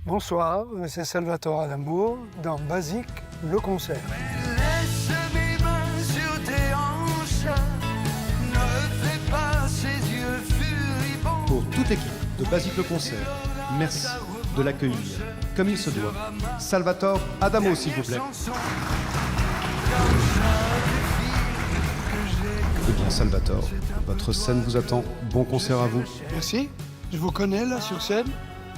Bonsoir, c'est Salvatore Adamo dans Basique, le concert. Laisse mes mains sur tes hanches, ne fais pas ces yeux furibonds. Pour toute l'équipe de Basique le concert, merci de l'accueillir comme il se doit. Salvatore Adamo, s'il vous plaît. Eh bien, Salvatore, votre scène vous attend. Bon concert à vous. Merci, je vous connais là sur scène.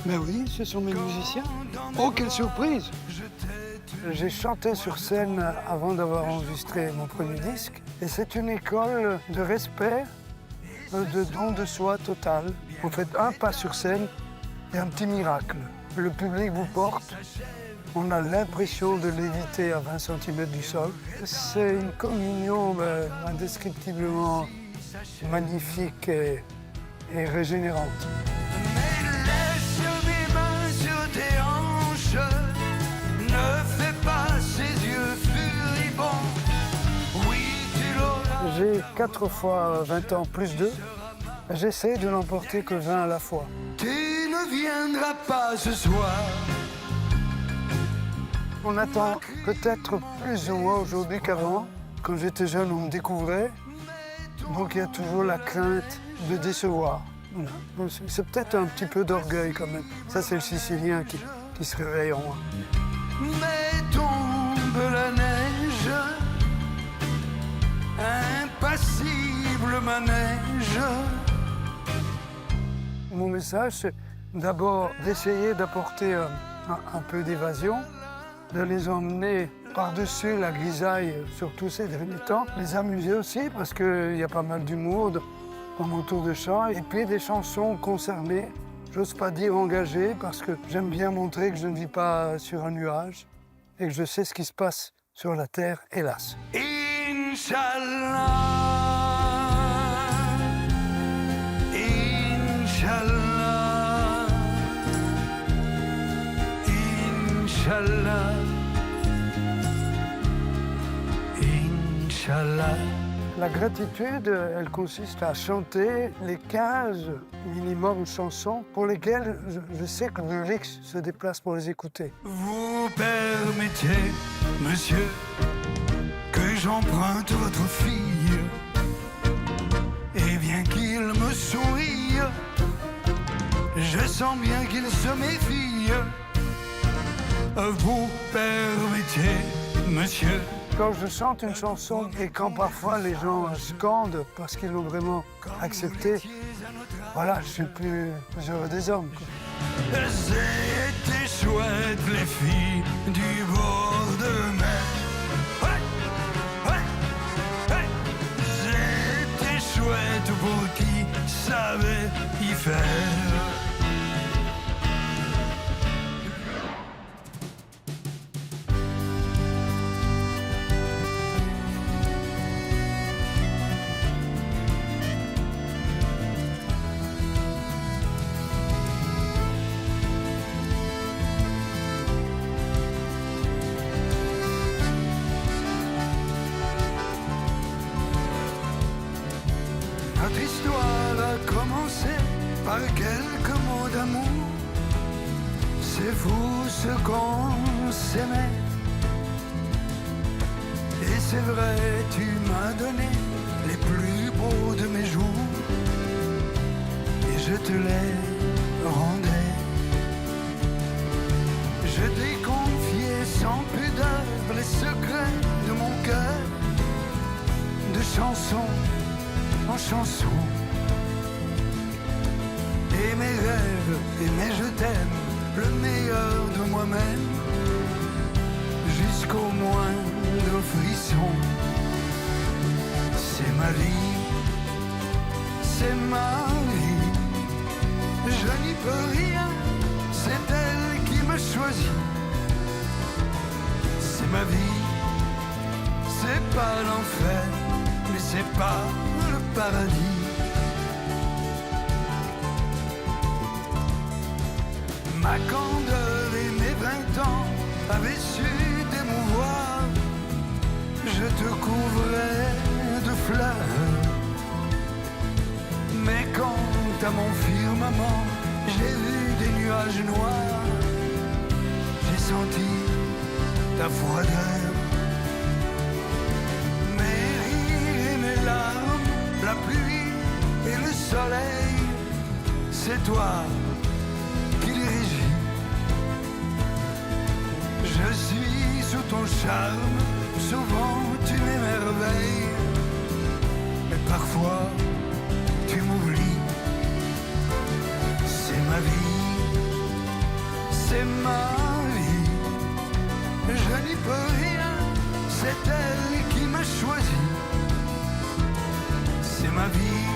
Mais oui, ce sont mes musiciens. Oh, quelle surprise! J'ai chanté sur scène avant d'avoir enregistré mon premier disque. Et c'est une école de respect, de don de soi total. Vous faites un pas sur scène et un petit miracle. Le public vous porte. On a l'impression de léviter à 20 cm du sol. C'est une communion indescriptiblement magnifique et régénérante. Ne fais pas ces yeux furibonds. Oui, tu l'auras. J'ai 4 fois 20 ans plus 2. J'essaie de n'emporter que 20 à la fois. Tu ne viendras pas ce soir. On attend peut-être plus ou moins aujourd'hui qu'avant. Quand j'étais jeune, on me découvrait. Donc il y a toujours la crainte de décevoir. Voilà. Donc, c'est peut-être un petit peu d'orgueil quand même. Ça, c'est le Sicilien qui se réveille en moi. Mais tombe la neige, impassible manège. Mon message, c'est d'abord d'essayer d'apporter un peu d'évasion, de les emmener par-dessus la grisaille, surtout ces derniers temps, les amuser aussi, parce qu'il y a pas mal d'humour dans mon tour de chant, et puis des chansons concernées. J'ose pas dire engagées, parce que j'aime bien montrer que je ne vis pas sur un nuage et que je sais ce qui se passe sur la terre, hélas. Inch'Allah, Inch'Allah, Inch'Allah, Inch'Allah. La gratitude, elle consiste à chanter les 15 minimum chansons pour lesquelles je sais que le lyrics se déplace pour les écouter. Vous permettez, monsieur, que j'emprunte votre fille, et bien qu'il me sourie, je sens bien qu'il se méfie. Vous permettez, monsieur. Quand je chante une chanson et quand parfois les gens scandent parce qu'ils l'ont vraiment accepté, voilà, je suis le plus heureux des hommes, quoi. C'était chouette les filles du bord de mer. Ouais, ouais, ouais. C'était chouette pour qui savait y faire. Notre histoire a commencé par quelques mots d'amour. C'est vous ce qu'on s'aimait. Et c'est vrai, tu m'as donné les plus beaux de mes jours. Et je te les rendais. Je t'ai confié sans pudeur les secrets de mon cœur. De chanson en chanson, et mes rêves, et mes je t'aime, le meilleur de moi-même, jusqu'au moindre frisson. C'est ma vie, c'est ma vie, je n'y peux rien, c'est elle qui me choisit. C'est ma vie, c'est pas l'enfer, mais c'est pas le paradis. Ma candeur et mes 20 ans avaient su t'émouvoir. Je te couvrais de fleurs. Mais quant à mon firmament, j'ai vu des nuages noirs. senti ta froideur. Mes rires et mes larmes, la pluie et le soleil, c'est toi qui les régis. Je suis sous ton charme, souvent tu m'émerveilles, mais parfois tu m'oublies. C'est ma vie, c'est ma vie, je n'y peux rien, c'est elle qui m'a choisi. C'est ma vie,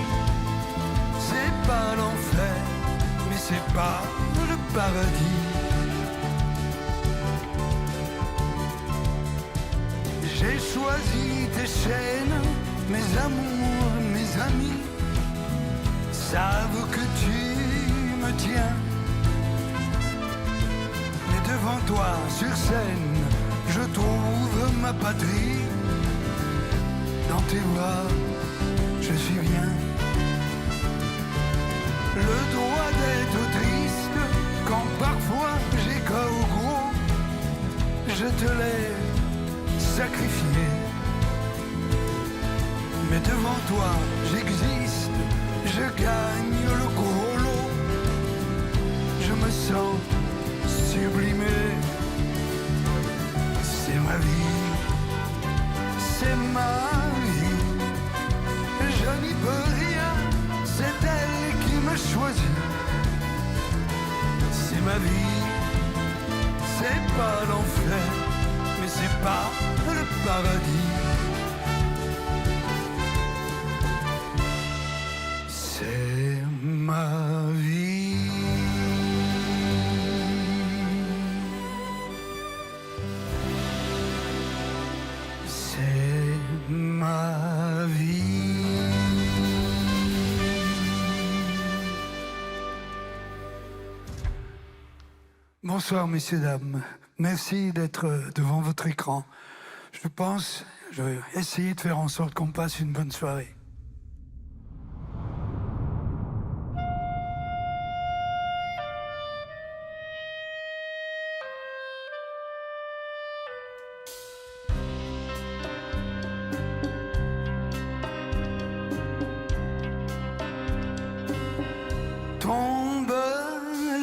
c'est pas l'enfer, mais c'est pas le paradis. J'ai choisi tes chaînes, mes amours, mes amis savent que tu me tiens. Mais devant toi, sur scène, je trouve ma patrie. Dans tes bras, je suis bien. Le droit d'être triste, quand parfois j'ai corps gros, je te l'ai sacrifié. Mais devant toi, j'existe, je gagne le gros lot. Je me sens sublimé. C'est ma vie, c'est ma vie. Je n'y peux rien, c'est elle qui me choisit. C'est ma vie, c'est pas l'enfer, mais c'est pas le paradis. C'est ma vie. C'est ma vie. Bonsoir messieurs, dames. Merci d'être devant votre écran. Je vais essayer de faire en sorte qu'on passe une bonne soirée. Tombe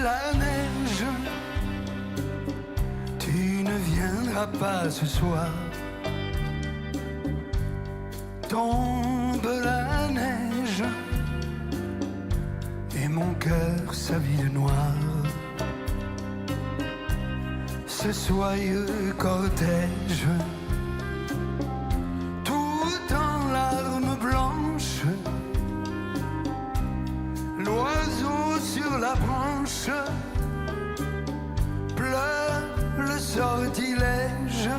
la neige, tu ne viendras pas ce soir. Tombe la neige et mon cœur s'habille de noir. Ce soyeux cortège, tout en larmes blanches, l'oiseau sur la branche pleure le sortilège.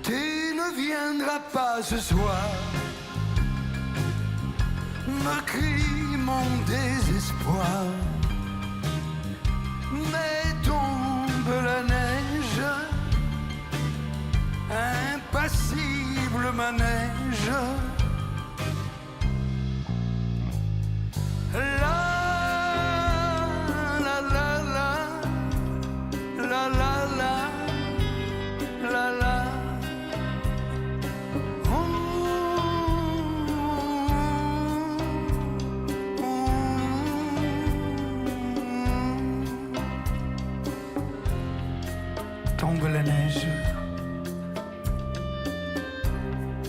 Tu ne viendras pas ce soir, me crie mon désespoir. Mais tombe la neige, impassible manège. La la la la la la la la la. Tombe la neige,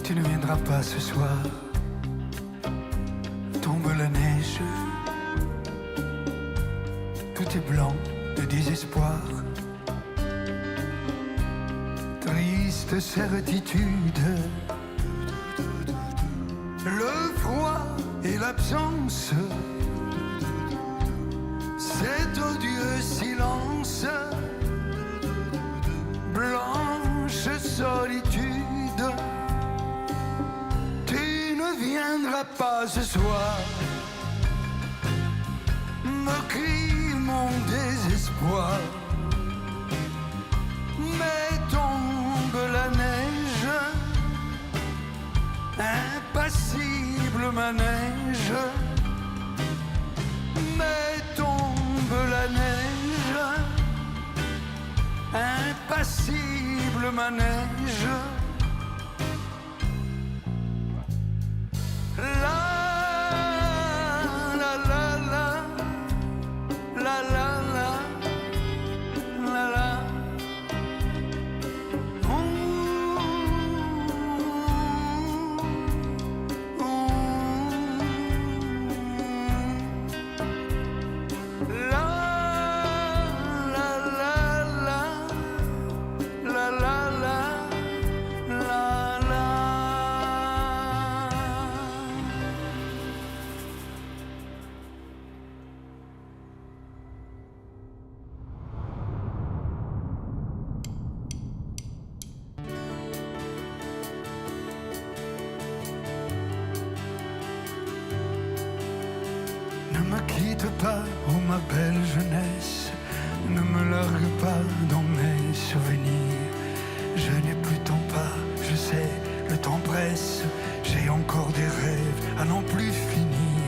tu ne viendras pas ce soir. Tombe la neige, tout est blanc de désespoir. Triste certitude, le froid et l'absence, cet odieux silence, blanche solitude. Tu ne viendras pas ce soir, me crie mon désespoir. Mais tombe la neige, impassible manège. Mais tombe la neige, manège. La la la la la la la la la. Ne me quitte pas, oh ma belle jeunesse, ne me largue pas dans mes souvenirs. Je n'ai plus ton pas, je sais, le temps presse, j'ai encore des rêves à n'en plus finir.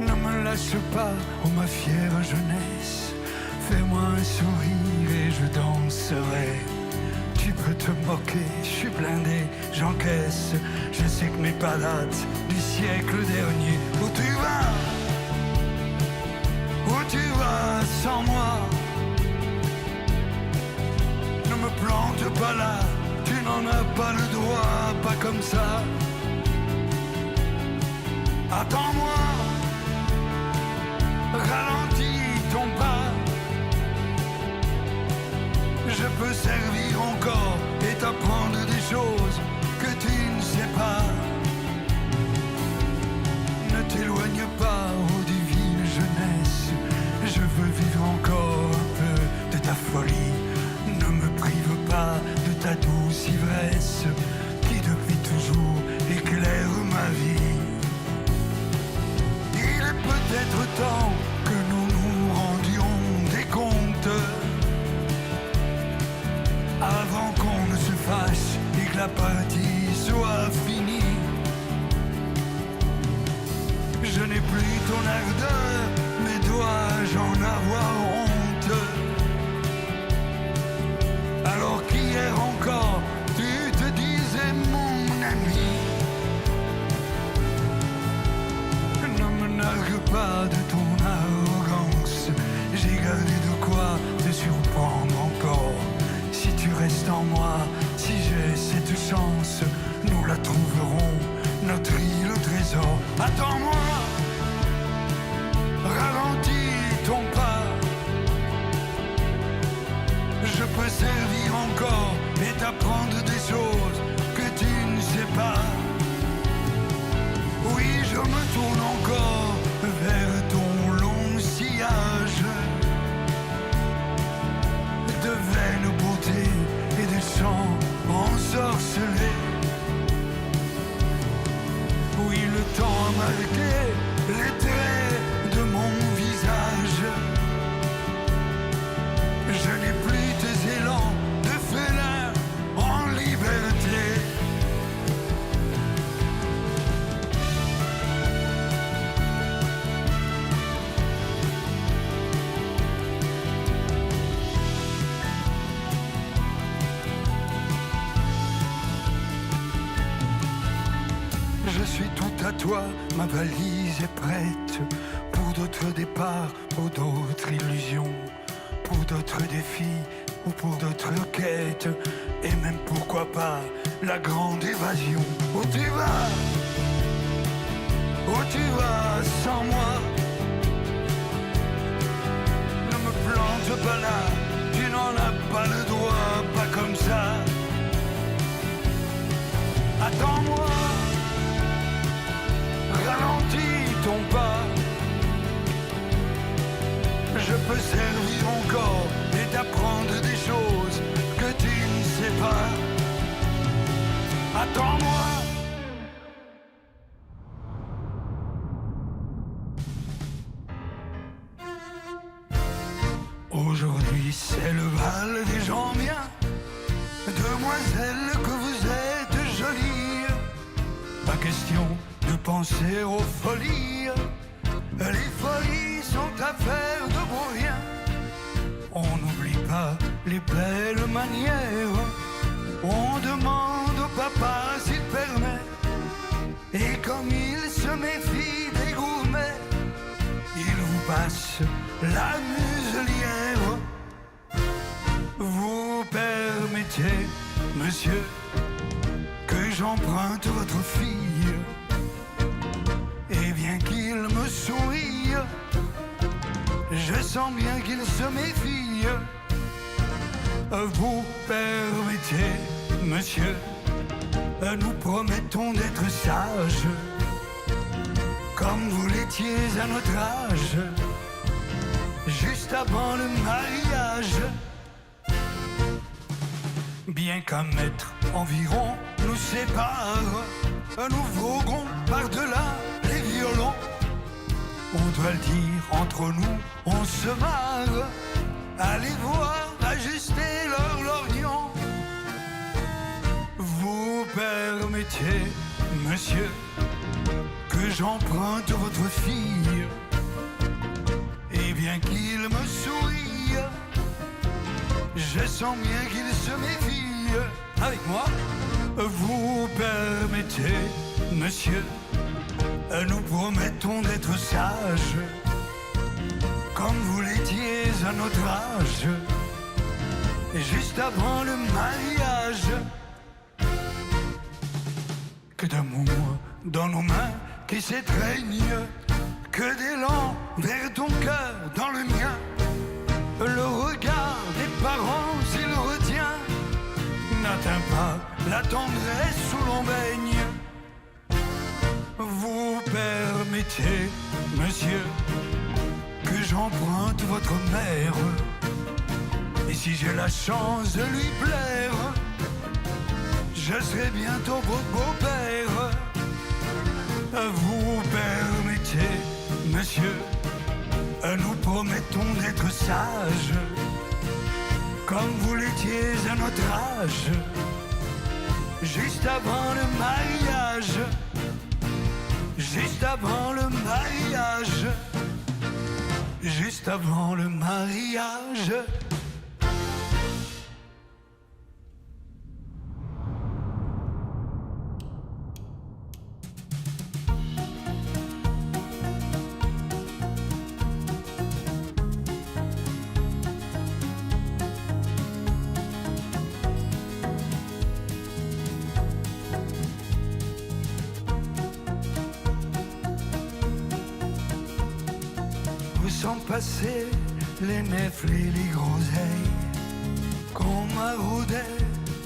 Ne me lâche pas, oh ma fière jeunesse, fais-moi un sourire et je danserai. Tu peux te moquer, je suis blindé, j'encaisse, je sais que mes pas datent du siècle dernier. Où tu vas? Où tu vas sans moi? Ne me plante pas là, tu n'en as pas le droit, pas comme ça. Attends-moi, ralentis ton pas. Je peux servir encore et t'apprendre des choses que tu ne sais pas. Ne t'éloigne pas, oh divine jeunesse, je veux vivre encore un peu de ta folie. Ne me prive pas de ta douce ivresse qui depuis toujours éclaire ma vie. Il est peut-être temps que nous nous rendions des comptes avant qu'on ne se fâche et que la partie soit finie. Je n'ai plus ton ardeur, mais dois-je en avoir honte? Alors qu'hier encore, tu te disais mon ami. Ne me nargue pas de ton arrogance, j'ai gardé de quoi te surprendre encore. Si tu restes en moi, si j'ai cette chance, nous la trouverons, notre île au trésor. Attends-moi, ralentis ton pas. Je peux servir encore et t'apprendre des choses que tu ne sais pas. Oui, je me tourne encore vers ton long sillage de vaine beauté et de chants ensorcelés. Oui, le temps a marqué les traits de mon visage. Je n'ai plus tes élans de félin en liberté. Je suis tout à toi, ma valise est prête pour d'autres départs, pour d'autres illusions, pour d'autres défis ou pour d'autres quêtes, et même pourquoi pas la grande évasion. Où tu vas? Où tu vas sans moi? Ne me plante pas là, tu n'en as pas le droit, pas comme ça. Attends-moi, ralentis ton pas. Je peux servir encore et t'apprendre des choses que tu ne sais pas. Attends-moi. Aujourd'hui c'est le bal des gens bien. Demoiselle, que vous êtes jolie. Pas question de penser aux folies. Les folies sont affaires de beau rien. On n'oublie pas les belles manières. On demande au papa s'il permet, et comme il se méfie des gourmets, il vous passe la muselière. Vous permettez, monsieur, que j'emprunte votre fille, et bien qu'il me sourie, je sens bien qu'il se méfie. Vous permettez, monsieur, nous promettons d'être sages, comme vous l'étiez à notre âge, juste avant le mariage. Bien qu'un mètre environ nous sépare, nous voguons par-delà les violons. On doit le dire, entre nous, on se marre. Allez voir ajuster leur lorgnon. Vous permettez, monsieur, que j'emprunte votre fille, et bien qu'il me sourie, je sens bien qu'il se méfie. Avec moi, vous permettez, monsieur, nous promettons d'être sages, comme vous l'étiez à notre âge, juste avant le mariage. Que d'amour dans nos mains qui s'étreignent, que d'élan vers ton cœur dans le mien. Le regard des parents, s'il retient, n'atteint pas la tendresse où l'on baigne. Vous permettez, monsieur, que j'emprunte votre mère, et si j'ai la chance de lui plaire, je serai bientôt votre beau-père. Vous permettez, monsieur, nous promettons d'être sages, comme vous l'étiez à notre âge, juste avant le mariage, juste avant le mariage, juste avant le mariage. Sont passés les nefles et les groseilles qu'on maraudait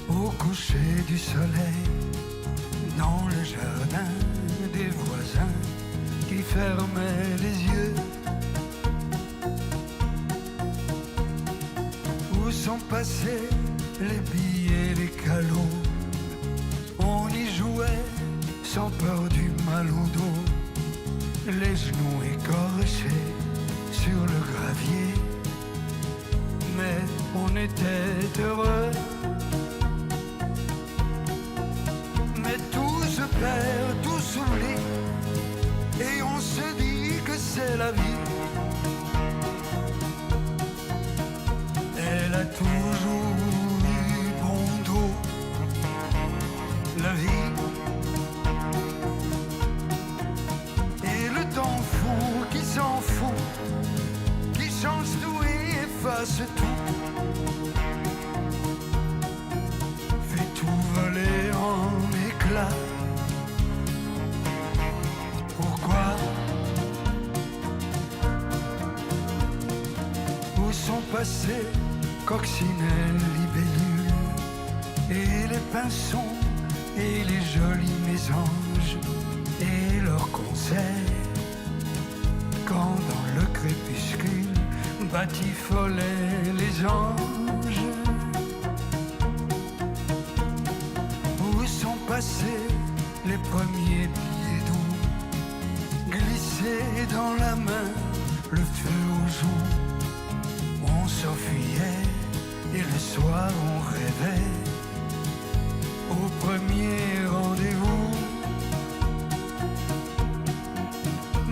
au coucher du soleil, dans le jardin des voisins qui fermaient les yeux. Où sont passés les billets et les calots? On y jouait sans peur du mal au dos, les genoux écorchés sur le gravier, mais on était heureux. Mais tout se perd, tout s'oublie, et on se dit que c'est la vie. Elle a toujours eu bon dos, la vie. Et le temps fou qui s'en fout, change tout et efface tout, fait tout voler en éclats. Pourquoi? Où sont passés coccinelles, libellules, et les pinsons, et les jolis mésanges, et leurs concerts, quand dans le crépuscule batifolaient les anges? Où sont passés les premiers billets doux, glissés dans la main, le feu aux joues? On s'enfuyait et le soir on rêvait au premier rendez-vous.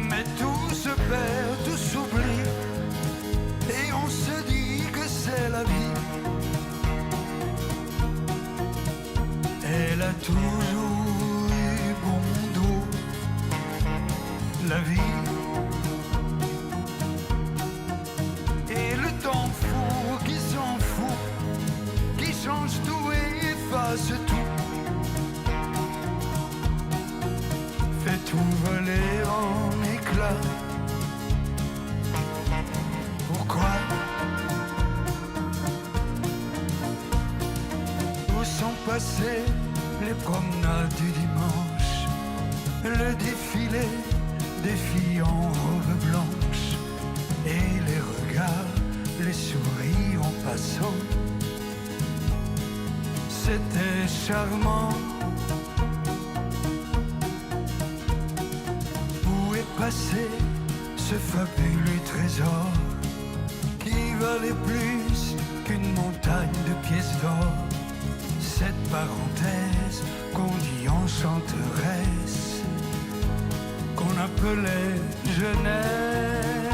Mais tout se perd, tout s'oublie, et on se dit que c'est la vie. passer les promenades du dimanche, le défilé des filles en robe blanche et les regards, les sourires en passant. C'était charmant. Où est passé ce fabuleux trésor qui valait plus qu'une montagne de pièces d'or? Cette parenthèse qu'on dit enchanteresse, qu'on appelait jeunesse,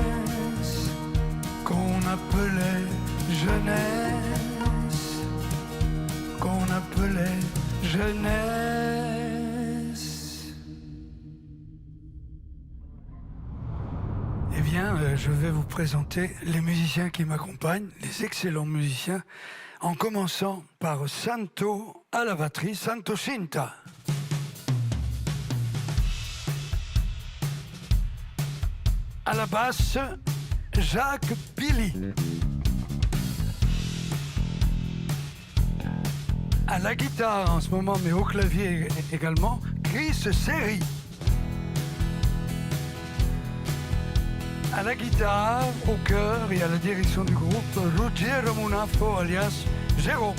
qu'on appelait jeunesse, qu'on appelait jeunesse. Eh bien, je vais vous présenter les musiciens qui m'accompagnent, les excellents musiciens, en commençant par Santo à la batterie, Santo Cinta. À la basse, Jacques Billy. À la guitare en ce moment, mais au clavier également, Chris Seri. À la guitare, au chœur et à la direction du groupe, Ruggiero Munafo alias Jérôme.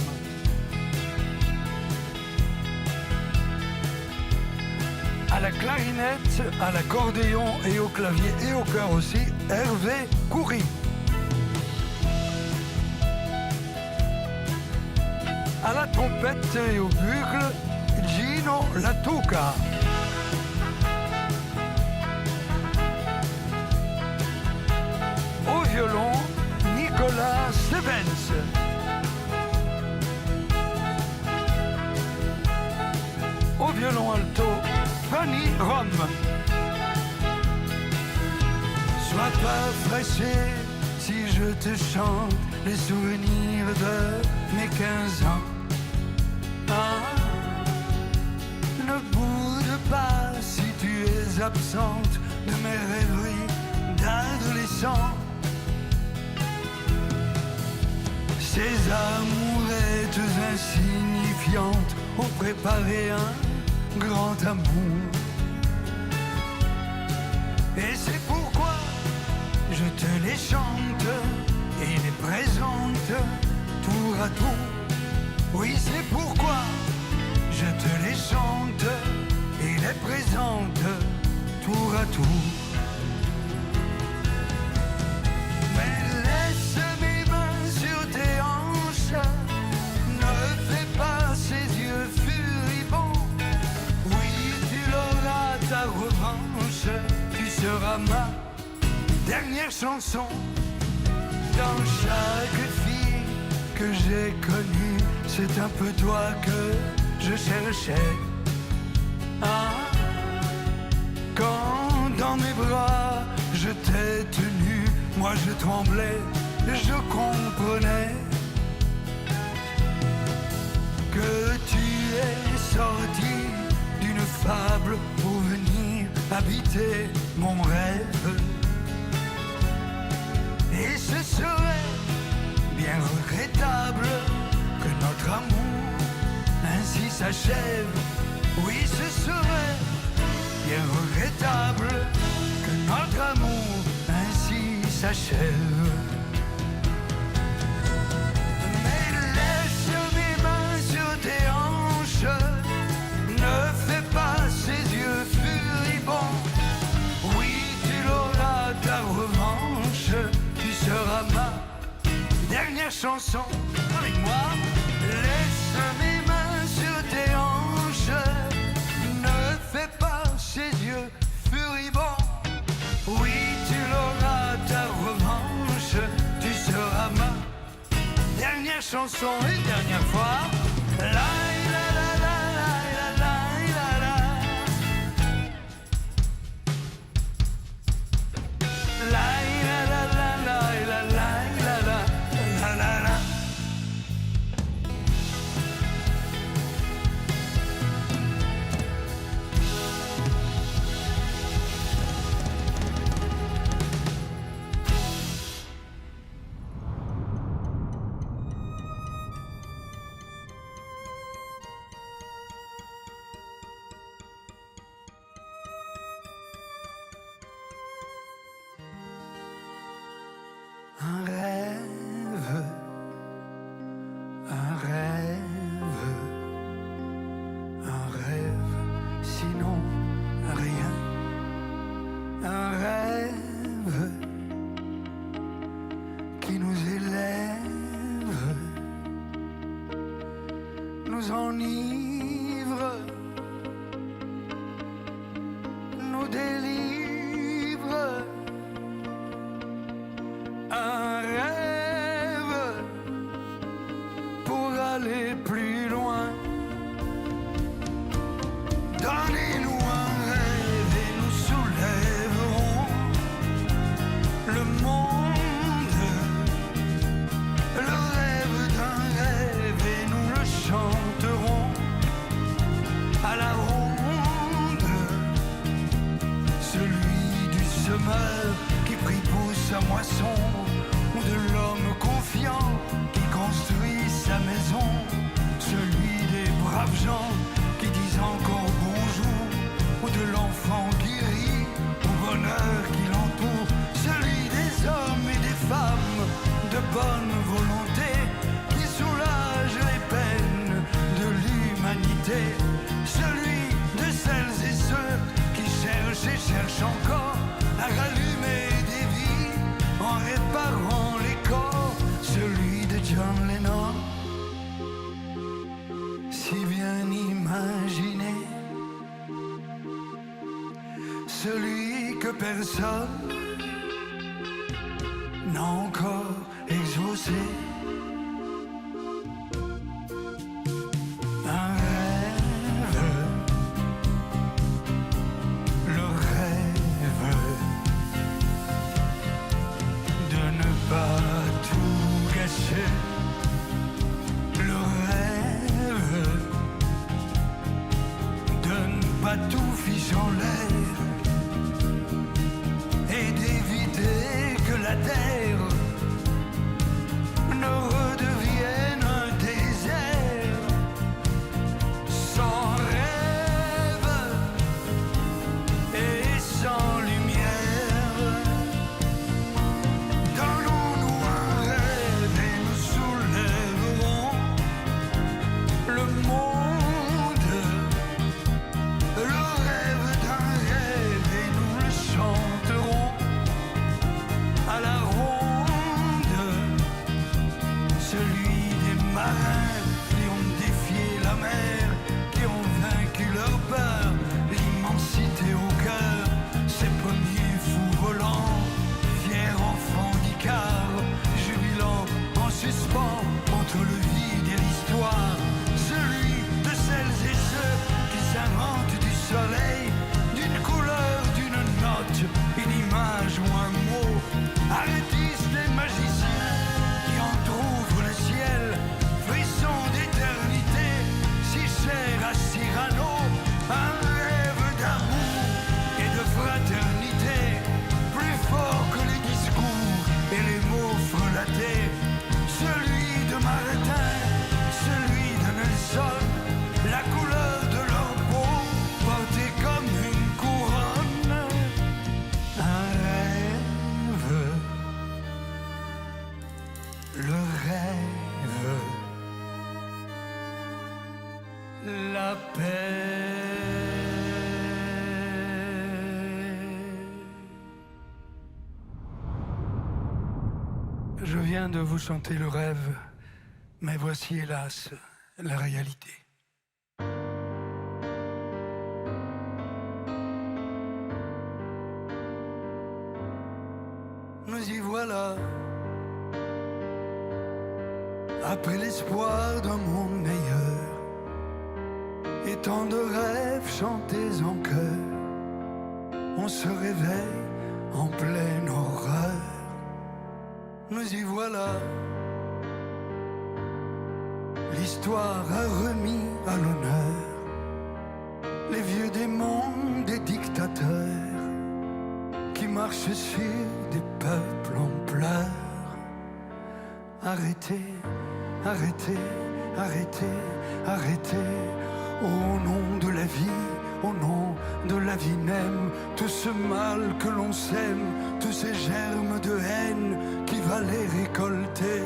À la clarinette, à l'accordéon et au clavier et au chœur aussi, Hervé Coury. À la trompette et au bugle, Gino Lattuca. Au violon, Nicolas Stevens. Au violon alto, Fanny Rome. Sois pas fâché si je te chante les souvenirs de mes 15 ans. Ah, ne boude pas si tu es absente de mes rêveries d'adolescent. Ces amourettes insignifiantes ont préparé un grand amour. Et c'est pourquoi je te les chante et les présente tour à tour. Oui, c'est pourquoi je te les chante et les présente tour à tour. Mais laisse mes mains sur tes hanches, ne fais pas ces yeux furibonds. Oui, tu l'auras ta revanche, tu seras ma dernière chanson. Dans chaque fille que j'ai connue, c'est un peu toi que je cherchais. Ah, quand dans mes bras je t'ai tenu, moi je tremblais, je comprenais que tu es sorti d'une fable pour venir habiter mon rêve. Et ce serait bien regrettable que notre amour ainsi s'achève. Oui, ce serait bien regrettable que notre amour ainsi s'achève. Mais laisse mes mains sur tes hanches, ne fais pas ces yeux furibonds. Oui, tu l'auras ta revanche, tu seras ma dernière chanson. Avec moi, laisse mes mains sur tes hanches, ne fais pas ces yeux furibonds. Oui, tu l'auras ta revanche, tu seras ma dernière chanson. Une dernière fois. La la la la la la la la. La la la la la la la la la la. un rêve, un rêve, un rêve, sinon rien, un rêve qui nous élève, nous enivre, nous délivre, un rêve pour aller plus loin. Donnez-nous un rêve et nous soulèverons le monde, le rêve d'un rêve et nous le chanterons à la ronde, celui du semeur qui prie pour sa moisson, ou de l'homme confiant qui construit sa maison, celui des braves gens qui disent encore bonjour, ou de l'enfant qui rit au bonheur qui l'entoure, celui des hommes et des femmes de bonne volonté qui soulagent les peines de l'humanité, celui de celles et ceux qui cherchent et cherchent encore à rallumer des vies en réparant les corps, celui de John Lennon, si bien imaginé, celui que personne n'a encore exaucé. Un rêve, le rêve de ne pas tout gâcher, le rêve de ne pas tout ficher en l'air et d'éviter que la terre ne redevienne un désert sans rêve et sans lumière. Donnons-nous un rêve et nous soulèverons le monde, le rêve d'un rêve et nous le chanterons à la ronde, celui des marins qui ont défié la mer, qui ont vaincu leur peur, l'immensité au cœur, ces premiers fous volants, fiers enfants d'Icare, jubilant en suspens entre le vide et l'histoire, celui de celles et ceux qui s'inventent du soleil, d'une couleur, d'une note, une image ou un mot, arrêtistes les magiciens qui entrouvrent le ciel, frisson d'éternité, si cher à Cyrano, un rêve d'amour et de fraternité, plus fort que les discours et les mots frelatés, celui de Martin, celui de Nelson, la couleur de leur peau portée comme une couronne, un rêve, le rêve, la paix. Je viens de vous chanter le rêve, mais voici hélas la réalité. Nous y voilà, après l'espoir d'un monde meilleur, et tant de rêves chantés en chœur, on se réveille en pleine horreur. Nous y voilà, l'histoire a remis à l'honneur les vieux démons des dictateurs qui marchent sur des peuples en pleurs. Arrêtez, arrêtez, arrêtez, arrêtez, au nom de la vie, au nom de la vie même, tout ce mal que l'on sème, tous ces germes de haine qui à les récolter.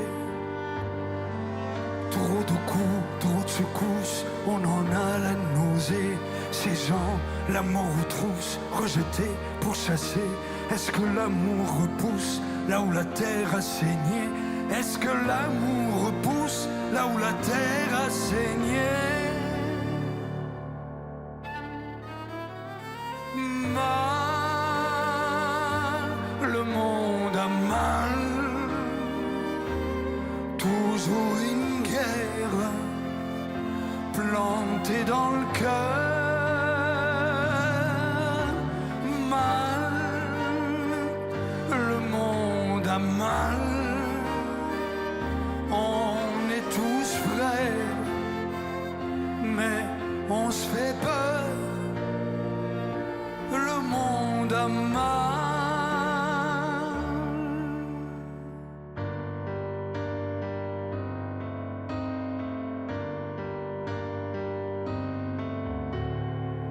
Trop de coups, trop de secousses, on en a la nausée. Ces gens, l'amour retrousse, rejeté pour chasser. Est-ce que l'amour repousse là où la terre a saigné? Est-ce que l'amour repousse là où la terre a saigné? Mal, le monde a mal, toujours une guerre plantée dans le cœur. Mal, le monde a mal, on est tous frères, mais on se fait peur. Le monde a mal.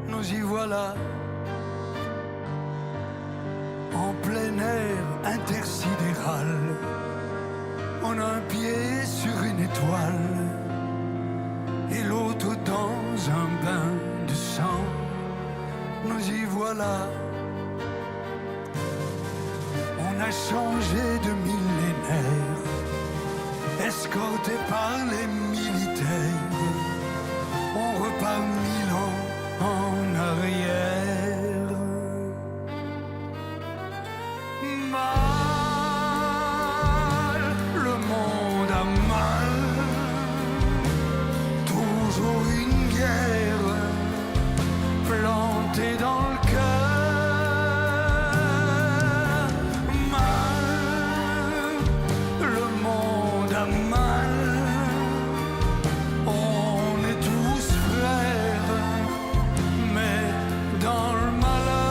Nous y voilà, en plein air intersidéral. On a un pied sur une étoile et l'autre dans un bain de sang. Nous y voilà, on a changé de millénaire, escorté par les militaires. On repart 1000 ans en arrière. Mal, le monde a mal, toujours une guerre plantée dans le cœur. Mal, le monde a mal, on est tous frères, mais dans le malheur,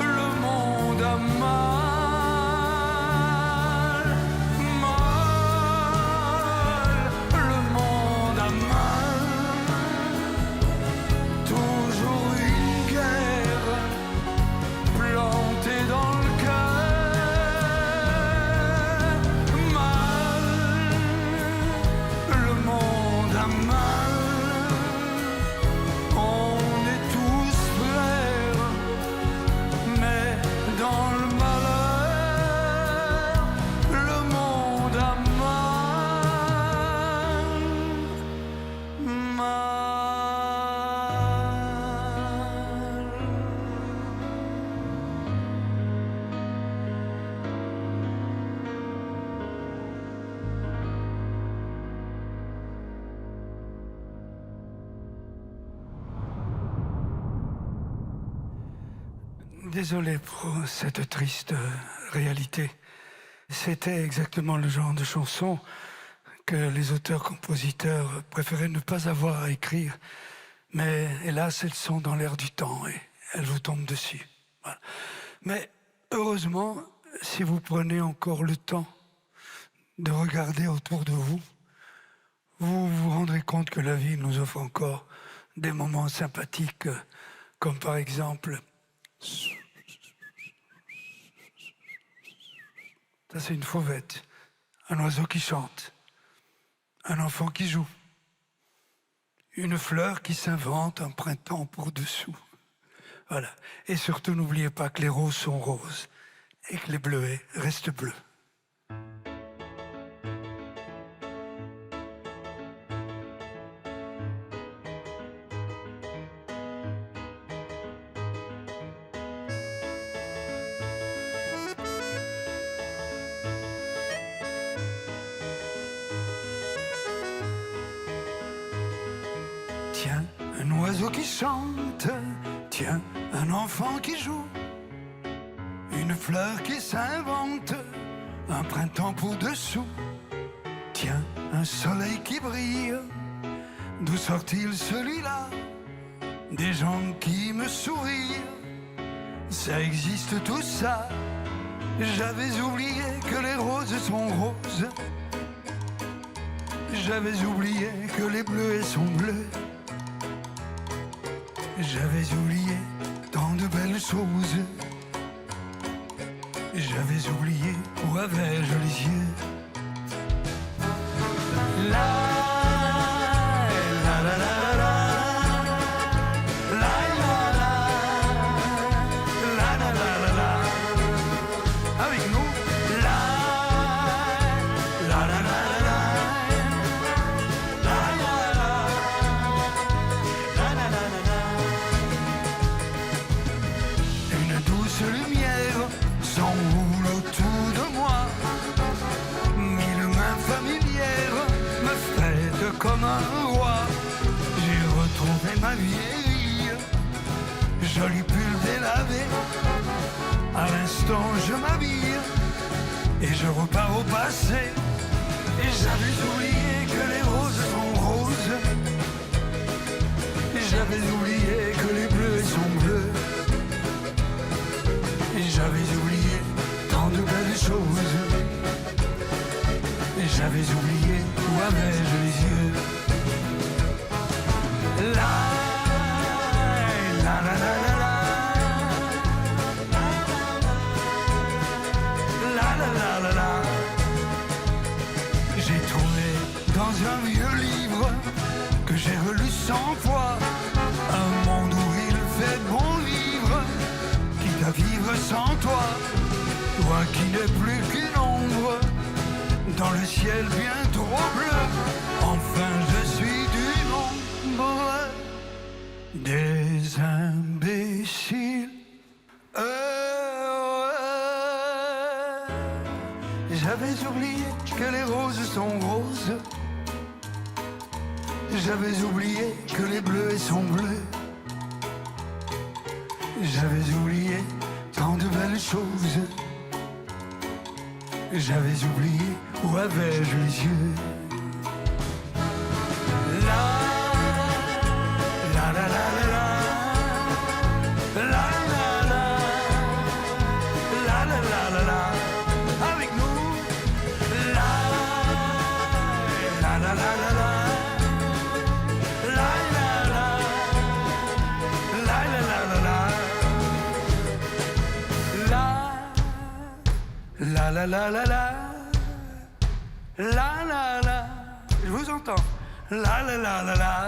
le monde a mal. Mal, le monde a mal, toujours une guerre plantée dans le cœur. Mal, le monde a mal, on est tous frères, mais dans le malheur, le monde a mal. Mal. Désolé pour cette triste réalité. C'était exactement le genre de chanson que les auteurs-compositeurs préféraient ne pas avoir à écrire. Mais hélas, elles sont dans l'air du temps et elles vous tombent dessus. Voilà. Mais heureusement, si vous prenez encore le temps de regarder autour de vous, vous vous rendrez compte que la vie nous offre encore des moments sympathiques, comme par exemple... Ça, c'est une fauvette, un oiseau qui chante, un enfant qui joue, une fleur qui s'invente un printemps pour dessous. Voilà. Et surtout, n'oubliez pas que les roses sont roses et que les bleuets restent bleus. Tiens, un oiseau qui chante, tiens, un enfant qui joue, une fleur qui s'invente, un printemps pour dessous. Tiens, un soleil qui brille, d'où sort-il celui-là? Des gens qui me sourient, ça existe tout ça. J'avais oublié que les roses sont roses, j'avais oublié que les bleuets sont bleus. J'avais oublié tant de belles choses. J'avais oublié où avais-je les yeux? La la la la la, la la la, la la la la la. Avec nous, la la la la la, la la la, la la la la. Une douce lumière s'enroule autour de moi. Mille mains familières me fêtent comme un roi. J'ai retrouvé ma vieille, jolie pull délavé. À l'instant je m'habille et je repars au passé. Et j'avais oublié que les roses sont roses. Et j'avais oublié que les bleus sont bleus. Et j'avais oublié tant de belles choses. Et j'avais oublié où avais-je les yeux. La la la la la la, la la la la la. J'ai trouvé dans un vieux livre que j'ai relu 100 fois un monde où il fait bon vivre, quitte à vivre sans toi, toi qui n'es plus qu'une ombre dans le ciel bien trop bleu. Enfin je suis du nombre des imbéciles. J'avais oublié que les roses sont roses. J'avais oublié que les bleus sont bleus. J'avais oublié tant de belles choses. J'avais oublié où avais-je les yeux. La la la la la la, la la la, la la la la la. Avec nous, la la la la la la, la la la, la la la la la, la la la la la, la la la. Je vous entends. La la la la la.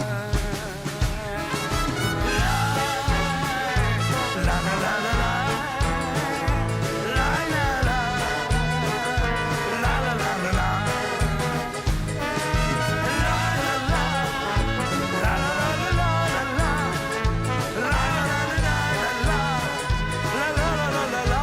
La la la la la. La la la. La la la la la. La la la. La la la la la la. La la la la la. La la la la la.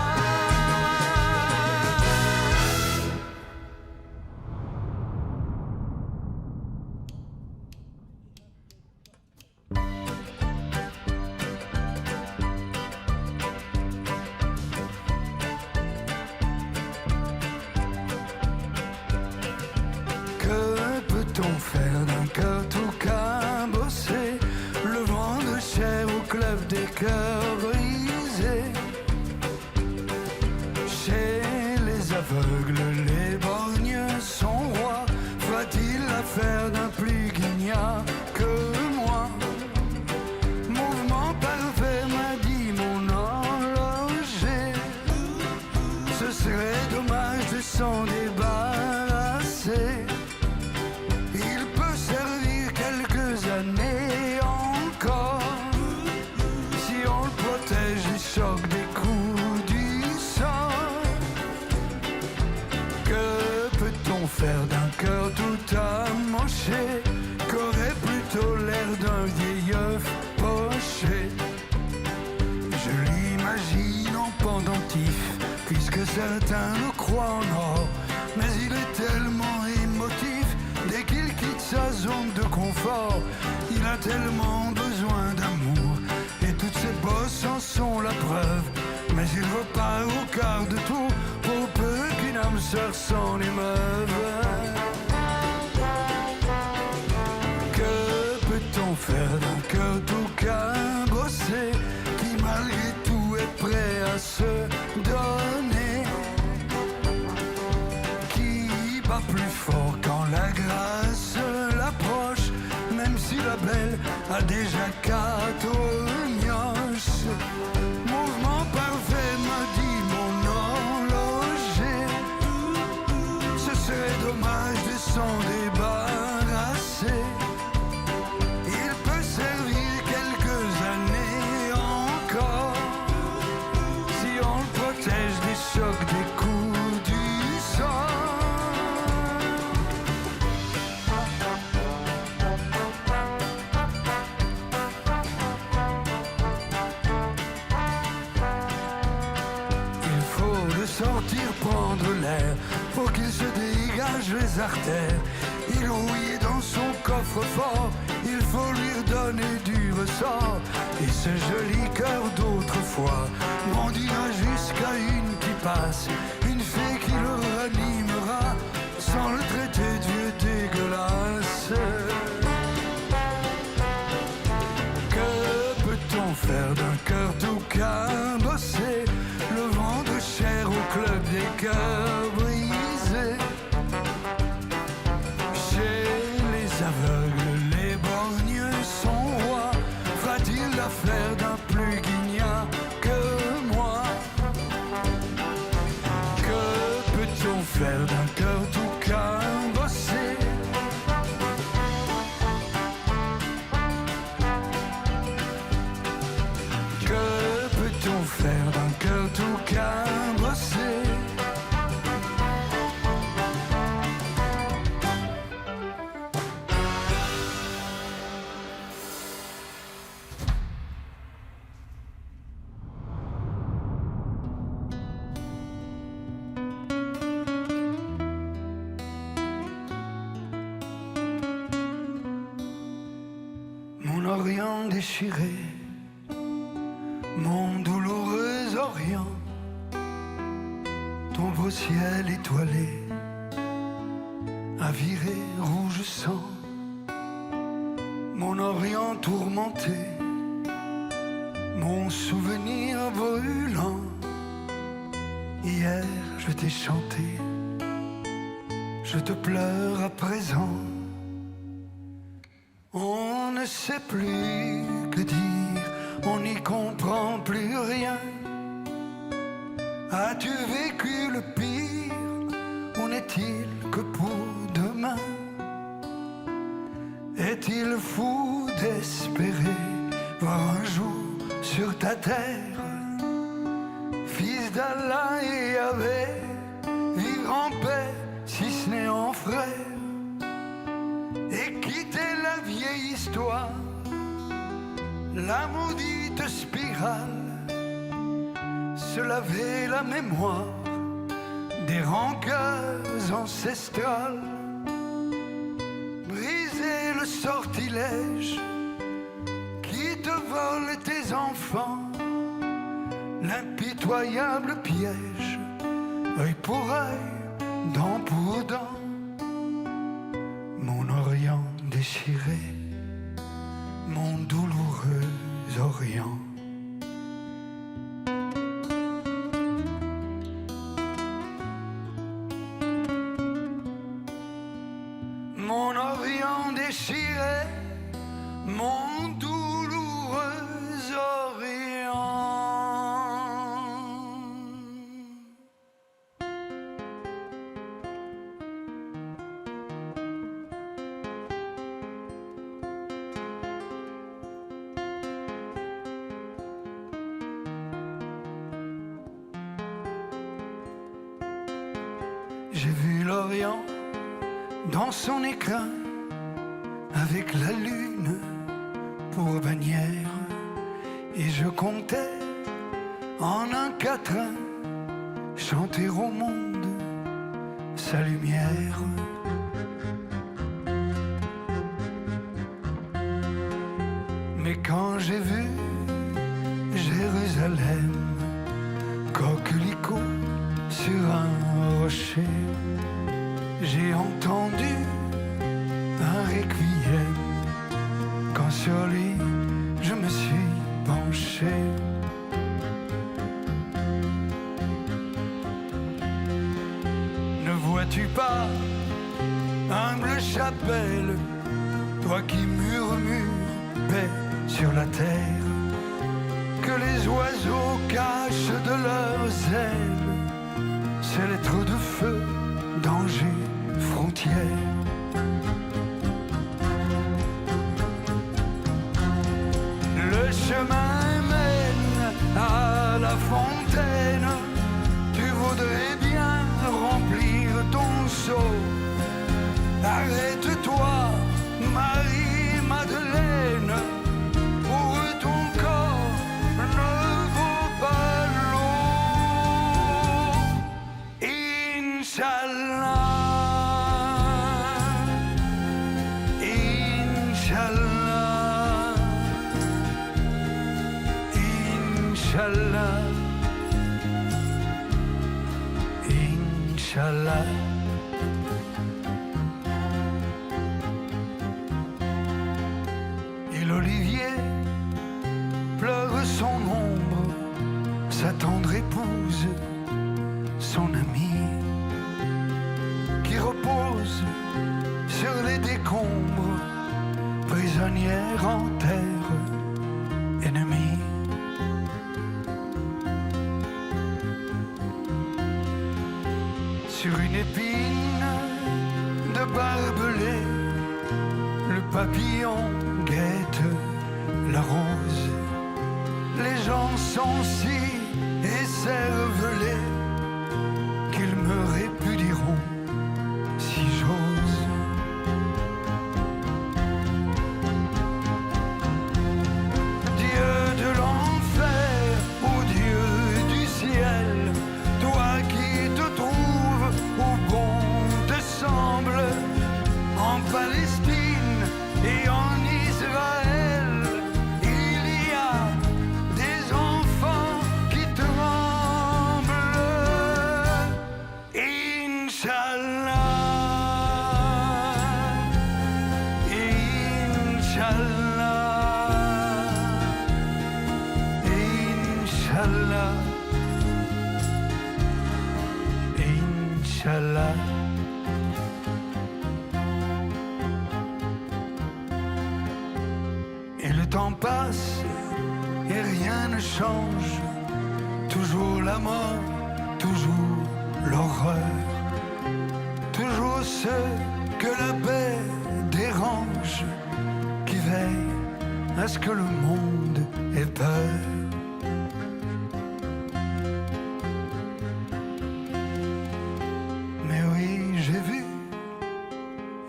Que peut-on faire d'un cœur tout cabossé, le vendre cher au club des cœurs brisés? Chez les aveugles, les borgnes sont rois. Fera-t-il l'affaire d'un plus guignard que moi? Mouvement parfait m'a dit mon horloger. Ce serait dommage de s'en débarrasser. Il peut servir quelques années encore, si on le protège des chocs, des coups du sort. Que peut-on faire d'un cœur tout amoché, qu'aurait plutôt l'air d'un vieil œuf poché? Je l'imagine en pendentif, puisque certains le croient en or. Mais il est tellement émotif, dès qu'il quitte sa zone de confort. Il a tellement besoin d'amour, et toutes ses bosses en sont la preuve. Mais il repart au quart de tour, pour peu qu'une âme sœur s'en émeuve. Que peut-on faire d'un cœur tout cabossé, qui malgré tout est prêt à se donner, qui bat plus fort quand la grâce l'approche, même si la belle a déjà 4 mioches. Mouvement parfait m'a dit mon horloger. s'en débarrasser. Il peut servir quelques années encore si on le protège des chocs, des coups du sort. Sortir, prendre l'air, pour qu'il se dégage les artères. Il rouillait dans son coffre-fort, il faut lui redonner du ressort. Et ce joli cœur d'autrefois grandira jusqu'à une qui passe, une fée qui le ranimera sans le traiter de vieux dégueulasse. Que peut-on faire d'un cœur tout cabossé, le vendre cher au club des cœurs brisés? Chez les aveugles, les borgneux sont rois. Fera-t-il l'affaire d'un plus guignard que moi? Que peut-on faire d'un cœur tout cabossé? Que peut-on faire d'un cœur tout cabossé? Mon Orient déchiré, mon douloureux Orient, ton beau ciel étoilé a viré rouge sang. Mon Orient tourmenté, mon souvenir brûlant. Hier je t'ai chanté, je te pleure à présent. On ne sait plus que dire, on n'y comprend plus rien. As-tu vécu le pire, ou n'est-il que pour demain? Est-il fou d'espérer voir un jour sur ta terre fils d'Allah et Yahvé vivre en paix, si ce n'est en frère, et quitter la vieille histoire, la maudite spirale, se laver la mémoire des rancœurs ancestrales, briser le sortilège qui te vole tes enfants, l'impitoyable piège, œil pour œil, dent pour dent. Mon Orient déchiré, mon douloureux Orient. Mon Orient déchiré, mon douloureux Orient. J'ai vu l'Orient dans son écrin, avec la lune pour bannière, et je comptais en un quatrain chanter au monde sa lumière. Mais quand j'ai vu Jérusalem, coquelicot sur un rocher, j'ai entendu un requiem, quand sur lui je me suis penché. Ne vois-tu pas, humble chapelle, toi qui murmures paix sur la terre, que les oiseaux cachent de leurs ailes ces lettres de feu, danger, frontières. Inch'Allah, Inch'Allah. Et l'olivier pleure son ombre, sa tendre épouse, son amie, qui repose sur les décombres, prisonnière en terre, ennemie. Sur une épine de barbelé, le papillon guette la rose. Les gens sont si écervelés qu'ils me répudieront si j'ose. Dieu de l'enfer ou Dieu du ciel, toi qui te trouves où bon te semble, en Palestine et en Israël, il y a des enfants qui tremblent. Inch'Allah, Inch'Allah, Inch'Allah, Inch'Allah. Et le temps passe et rien ne change. Toujours la mort, toujours l'horreur. Toujours ceux que la paix dérange, qui veillent à ce que le monde ait peur. Mais oui, j'ai vu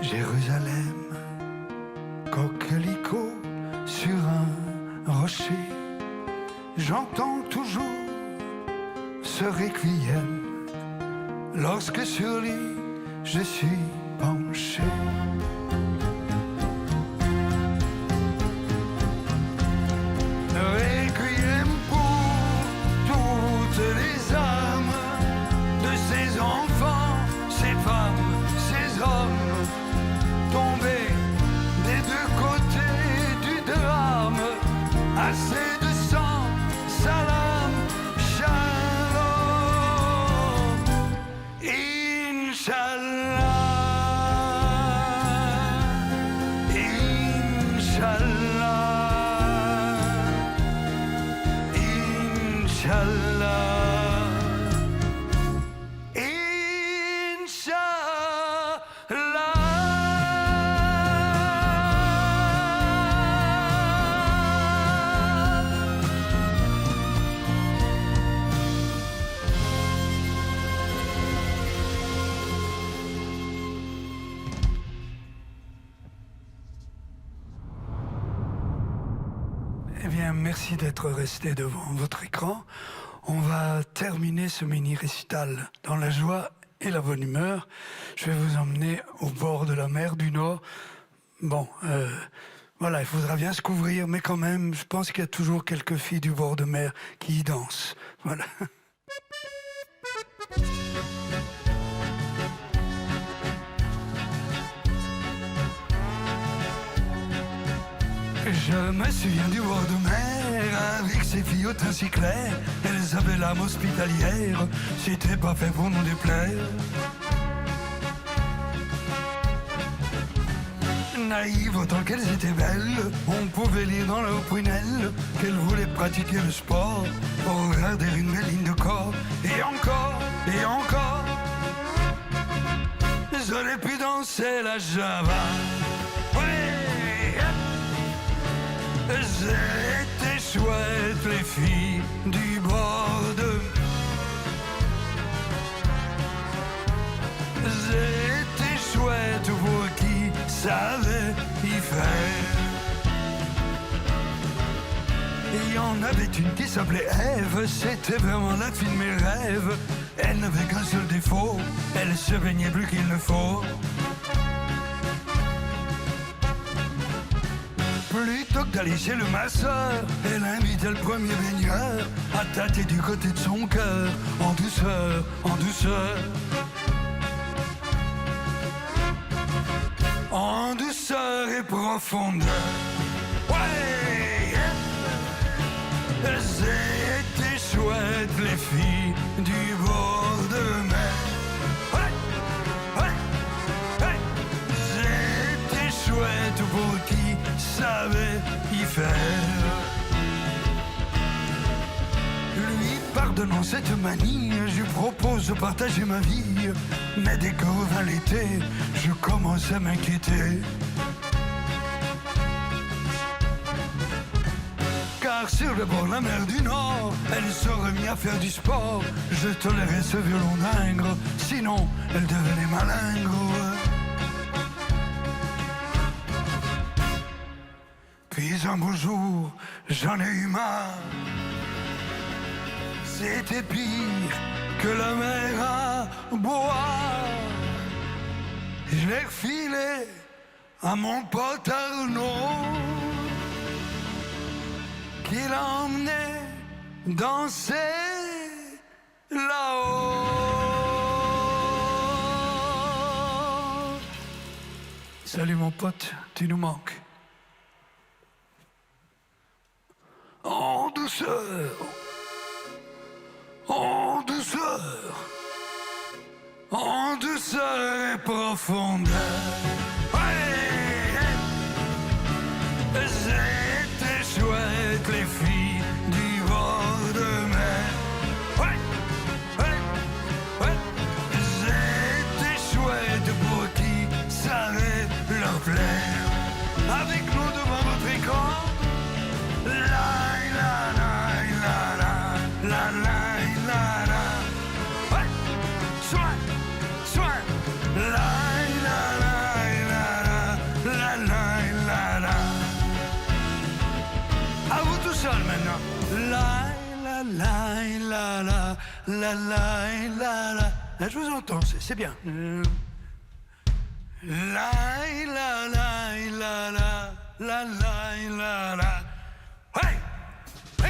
Jérusalem, coquelicot sur un rocher. J'entends toujours ce requiem lorsque sur lui je suis penché. Requiem pour toutes les âmes de ces enfants, ces femmes, ces hommes tombés des deux côtés du drame. Assez de sang, salam, shalom. Inch'Allah, Inch'Allah, Inch'Allah, Eh bien, merci d'être resté devant votre écran. On va terminer ce mini-récital dans la joie et la bonne humeur. Je vais vous emmener au bord de la mer du Nord. Bon, voilà, il faudra bien se couvrir, mais quand même, je pense qu'il y a toujours quelques filles du bord de mer qui y dansent. Voilà. Je me souviens du bord de mer avec ses filles au teint si clair. Elles avaient l'âme hospitalière, c'était pas fait pour nous déplaire. Naïves autant qu'elles étaient belles, on pouvait lire dans leurs prunelles qu'elles voulaient pratiquer le sport pour regarder une belle ligne de corps. Et encore, j'aurais pu danser la java. C'était chouette les filles du bord de... C'était chouette pour qui savait y faire. Il y en avait une qui s'appelait Ève, c'était vraiment la fille de mes rêves. Elle n'avait qu'un seul défaut, elle se baigner plus qu'il ne faut. Plutôt que d'aller chez le masseur, elle invite le premier baigneur à tâter du côté de son cœur, en douceur, en douceur. En douceur et profondeur. Ouais! C'était chouette les filles du bord de mer. Ouais! Ouais! Ouais! C'était chouette pour qui savait y faire. Lui pardonnant cette manie, je lui propose de partager ma vie. Mais dès que revint l'été, je commence à m'inquiéter. Car sur le bord de la mer du Nord, elle se remit à faire du sport. Je tolérais ce violon d'ingre, sinon elle devenait malingre. Puis un beau jour, j'en ai eu marre. C'était pire que la mer à boire. Je l'ai refilé à mon pote Arnaud, qui l'emmenait danser là-haut. Salut mon pote, tu nous manques. En douceur, en douceur, en douceur et profondeur. Ouais, c'était chouette les filles du bord de mer. Ouais, ouais, ouais, c'était chouette pour qui savait leur plaire. Avec nous devant votre écran, la la la la la la la la. Ouais, soin, soin, la la la la la la la. À vous tout seul maintenant. La la la la la la la la la. Là, je vous entends, c'est bien. La la la la la la la la la. Ouais,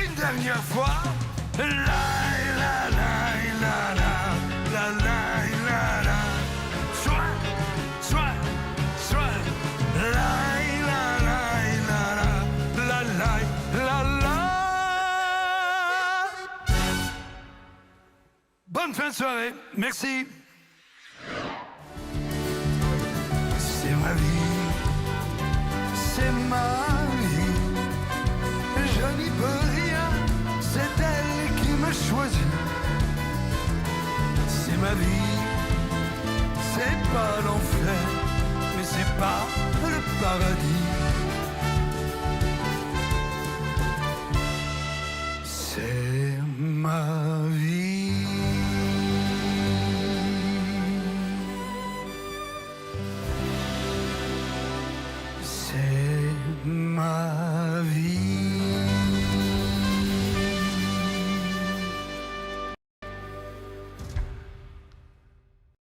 une dernière fois. La la la la la la la la la. Soin, soin, soin. La la la la la la la la. Bonne fin de soirée, merci. C'est ma vie, c'est ma vie. Je n'y peux rien, c'est elle qui me choisit. C'est ma vie, c'est pas l'enfer, mais c'est pas le paradis.